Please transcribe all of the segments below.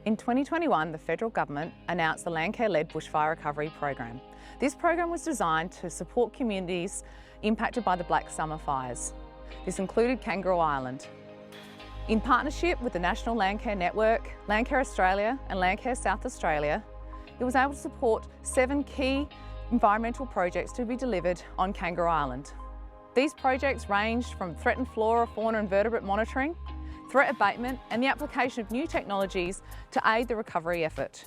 In 2021, the federal government announced the Landcare-led Bushfire Recovery Program. This program was designed to support communities impacted by the Black Summer fires. This included Kangaroo Island. In partnership with the National Landcare Network, Landcare Australia and Landcare South Australia, it was able to support 7 key environmental projects to be delivered on Kangaroo Island. These projects ranged from threatened flora, fauna and vertebrate monitoring, threat abatement and the application of new technologies to aid the recovery effort.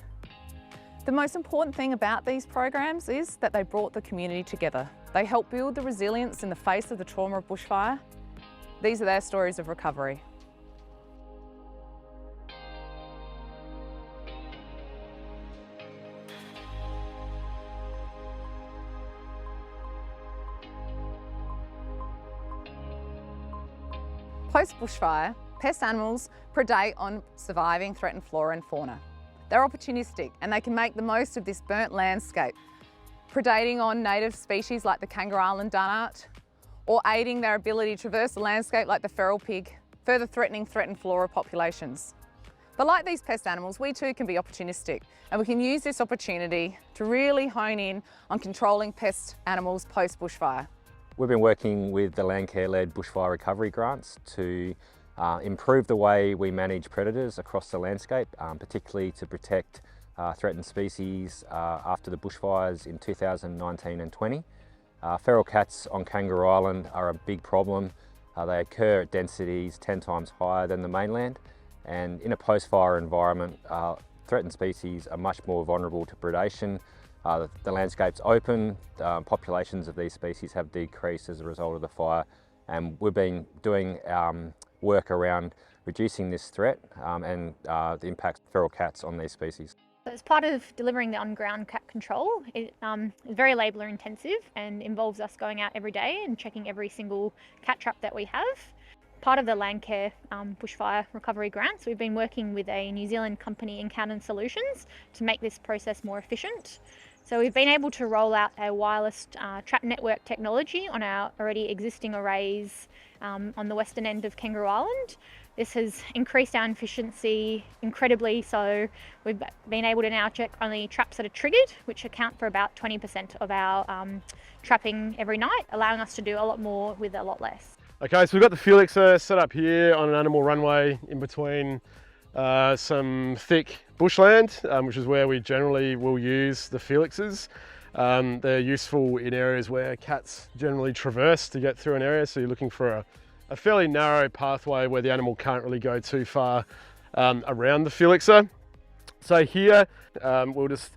The most important thing about these programs is that they brought the community together. They helped build the resilience in the face of the trauma of bushfire. These are their stories of recovery. Post-bushfire, pest animals predate on surviving threatened flora and fauna. They're opportunistic and they can make the most of this burnt landscape, predating on native species like the Kangaroo Island dunnart, or aiding their ability to traverse the landscape like the feral pig, further threatening threatened flora populations. But like these pest animals, we too can be opportunistic, and we can use this opportunity to really hone in on controlling pest animals post-bushfire. We've been working with the Landcare-led Bushfire Recovery Grants to improve the way we manage predators across the landscape, particularly to protect threatened species after the bushfires in 2019 and 20. Feral cats on Kangaroo Island are a big problem. They occur at densities 10 times higher than the mainland, and in a post-fire environment, threatened species are much more vulnerable to predation. The landscape's open, populations of these species have decreased as a result of the fire, and we've been doing work around reducing this threat and the impact of feral cats on these species. As part of delivering the on-ground cat control, it is very labour intensive and involves us going out every day and checking every single cat trap that we have. Part of the Landcare Bushfire Recovery Grants, we've been working with a New Zealand company, Encounter Solutions, to make this process more efficient. So we've been able to roll out a wireless trap network technology on our already existing arrays on the western end of Kangaroo Island. This has increased our efficiency incredibly, so we've been able to now check only traps that are triggered, which account for about 20% of our trapping every night, allowing us to do a lot more with a lot less. Okay, so we've got the Felixer set up here on an animal runway in between some thick bushland, which is where we generally will use the Felixes. They're useful in areas where cats generally traverse to get through an area, so you're looking for a fairly narrow pathway where the animal can't really go too far around the Felixer. So here, we'll just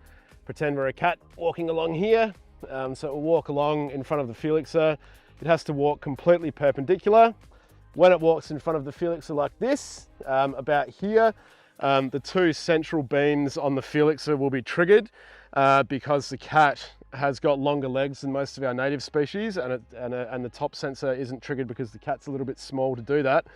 pretend we're a cat walking along here. So it will walk along in front of the Felixer. It has to walk completely perpendicular. When it walks in front of the Felixer like this, about here, the 2 central beams on the Felixer will be triggered because the cat has got longer legs than most of our native species, and the top sensor isn't triggered because the cat's a little bit small to do that.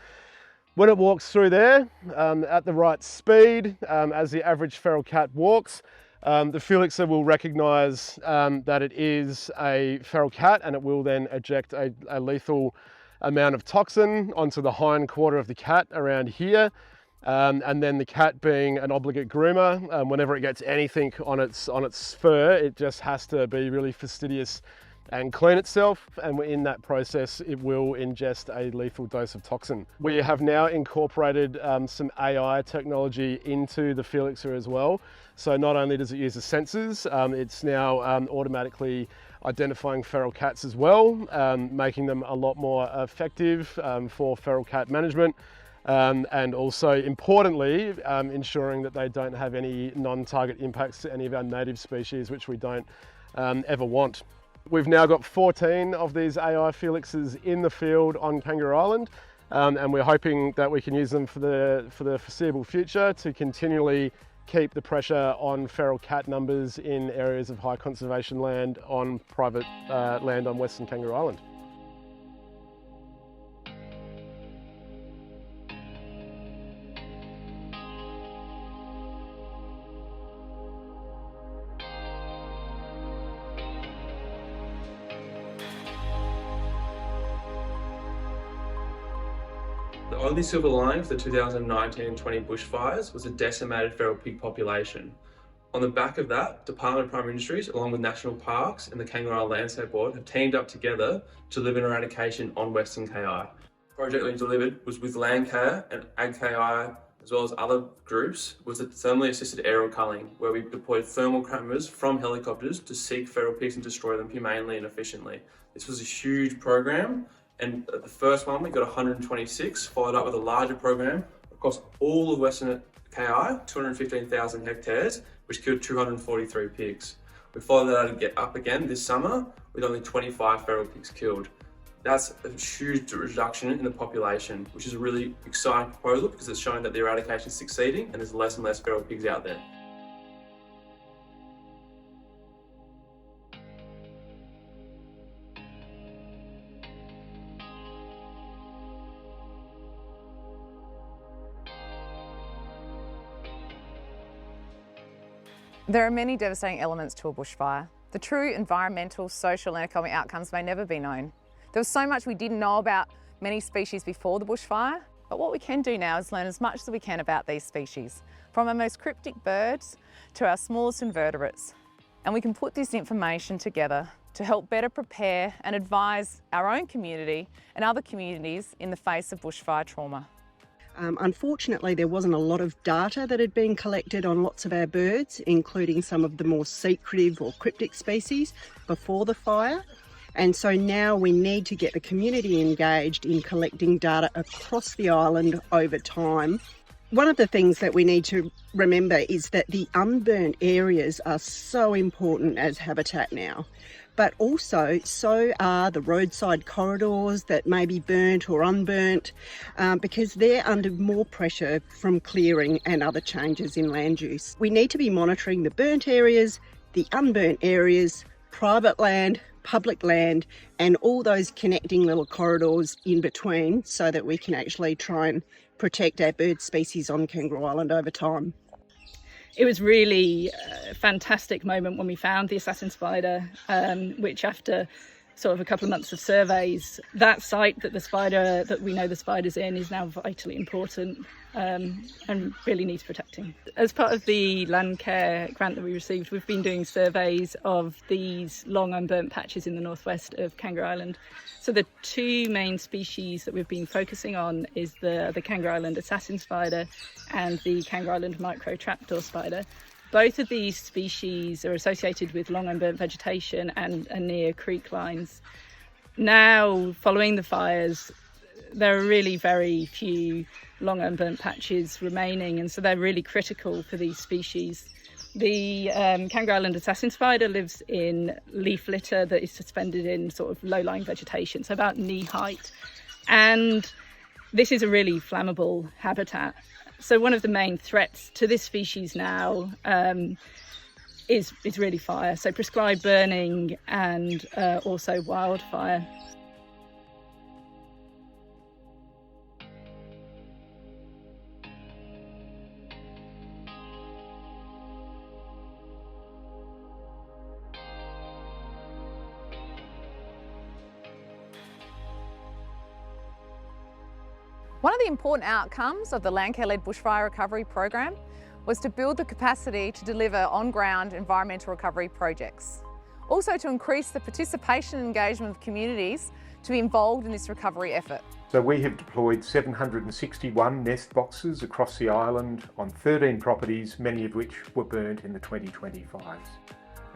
When it walks through there at the right speed, as the average feral cat walks, the Felixer will recognise that it is a feral cat, and it will then eject a lethal amount of toxin onto the hind quarter of the cat around here. And then the cat, being an obligate groomer, whenever it gets anything on its fur, it just has to be really fastidious and clean itself, and in that process it will ingest a lethal dose of toxin. We have now incorporated some AI technology into the Felixer as well. So not only does it use the sensors, it's now automatically identifying feral cats as well, making them a lot more effective for feral cat management. And also, importantly, ensuring that they don't have any non-target impacts to any of our native species, which we don't ever want. We've now got 14 of these AI Felixes in the field on Kangaroo Island, and we're hoping that we can use them for the foreseeable future to continually keep the pressure on feral cat numbers in areas of high conservation land on private land on Western Kangaroo Island. The only silver lining for the 2019-20 bushfires was a decimated feral pig population. On the back of that, Department of Primary Industries, along with National Parks and the Kangaroo Island Landscape Board, have teamed up together to deliver an eradication on Western KI. The project we delivered was with Landcare and AgKI, as well as other groups, was a thermally assisted aerial culling, where we deployed thermal cameras from helicopters to seek feral pigs and destroy them humanely and efficiently. This was a huge program, and the first one we got 126, followed up with a larger program across all of Western KI, 215,000 hectares, which killed 243 pigs. We followed that up again this summer with only 25 feral pigs killed. That's a huge reduction in the population, which is a really exciting proposal because it's showing that the eradication is succeeding and there's less and less feral pigs out there. There are many devastating elements to a bushfire. The true environmental, social and economic outcomes may never be known. There was so much we didn't know about many species before the bushfire, but what we can do now is learn as much as we can about these species, from our most cryptic birds to our smallest invertebrates. And we can put this information together to help better prepare and advise our own community and other communities in the face of bushfire trauma. Unfortunately, there wasn't a lot of data that had been collected on lots of our birds, including some of the more secretive or cryptic species before the fire. And so now we need to get the community engaged in collecting data across the island over time. One of the things that we need to remember is that the unburnt areas are so important as habitat now. But also, so are the roadside corridors that may be burnt or unburnt, because they're under more pressure from clearing and other changes in land use. We need to be monitoring the burnt areas, the unburnt areas, private land, public land, and all those connecting little corridors in between so that we can actually try and protect our bird species on Kangaroo Island over time. It was really a fantastic moment when we found the assassin spider, which after sort of a couple of months of surveys, that site that we know the spider's in is now vitally important and really needs protecting. As part of the Landcare grant that we received, we've been doing surveys of these long unburnt patches in the northwest of Kangaroo Island. So the two main species that we've been focusing on is the Kangaroo Island assassin spider and the Kangaroo Island micro trapdoor spider. Both of these species are associated with long unburnt vegetation and near creek lines. Now, following the fires, there are really very few long unburnt patches remaining, and so they're really critical for these species. The Kangaroo Island assassin spider lives in leaf litter that is suspended in sort of low-lying vegetation, so about knee height, and this is a really flammable habitat. So one of the main threats to this species now is really fire, so prescribed burning and also wildfire. One of the important outcomes of the Landcare-led Bushfire Recovery Program was to build the capacity to deliver on-ground environmental recovery projects. Also to increase the participation and engagement of communities to be involved in this recovery effort. So we have deployed 761 nest boxes across the island on 13 properties, many of which were burnt in the 2020 fires.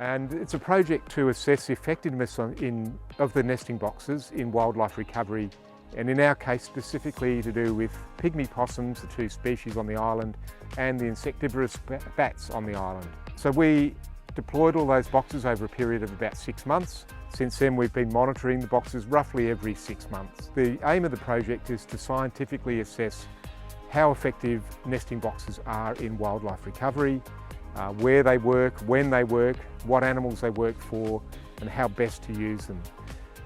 And it's a project to assess the effectiveness of the nesting boxes in wildlife recovery, and in our case specifically to do with pygmy possums, the two species on the island, and the insectivorous bats on the island. So we deployed all those boxes over a period of about 6 months. Since then we've been monitoring the boxes roughly every 6 months. The aim of the project is to scientifically assess how effective nesting boxes are in wildlife recovery, where they work, when they work, what animals they work for, and how best to use them.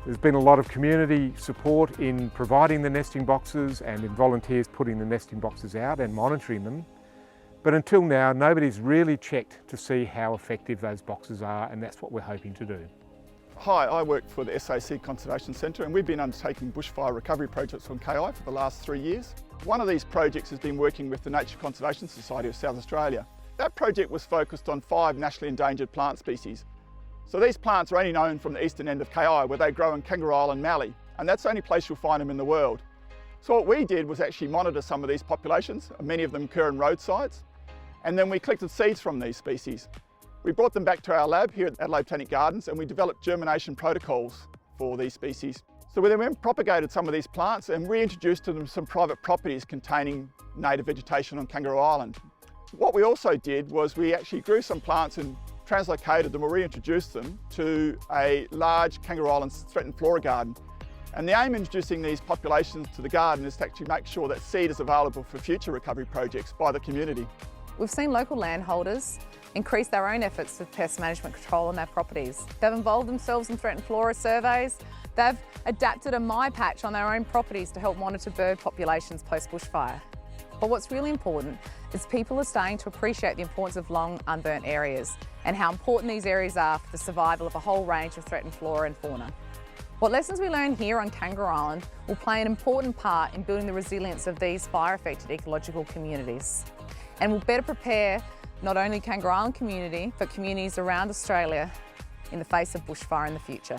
There's been a lot of community support in providing the nesting boxes and in volunteers putting the nesting boxes out and monitoring them. But until now, nobody's really checked to see how effective those boxes are, and that's what we're hoping to do. Hi, I work for the SAC Conservation Centre and we've been undertaking bushfire recovery projects on KI for the last 3 years. One of these projects has been working with the Nature Conservation Society of South Australia. That project was focused on 5 nationally endangered plant species. So these plants are only known from the eastern end of KI where they grow in Kangaroo Island, Mallee, and that's the only place you'll find them in the world. So what we did was actually monitor some of these populations, many of them occur in roadsides, and then we collected seeds from these species. We brought them back to our lab here at Adelaide Botanic Gardens and we developed germination protocols for these species. So we then propagated some of these plants and reintroduced to them some private properties containing native vegetation on Kangaroo Island. What we also did was we actually grew some plants and translocated them or reintroduced them to a large Kangaroo Island threatened flora garden. And the aim in introducing these populations to the garden is to actually make sure that seed is available for future recovery projects by the community. We've seen local landholders increase their own efforts with pest management control on their properties. They've involved themselves in threatened flora surveys. They've adapted a My Patch on their own properties to help monitor bird populations post-bushfire. But what's really important is people are starting to appreciate the importance of long unburnt areas and how important these areas are for the survival of a whole range of threatened flora and fauna. What lessons we learn here on Kangaroo Island will play an important part in building the resilience of these fire-affected ecological communities and will better prepare not only Kangaroo Island community, but communities around Australia in the face of bushfire in the future.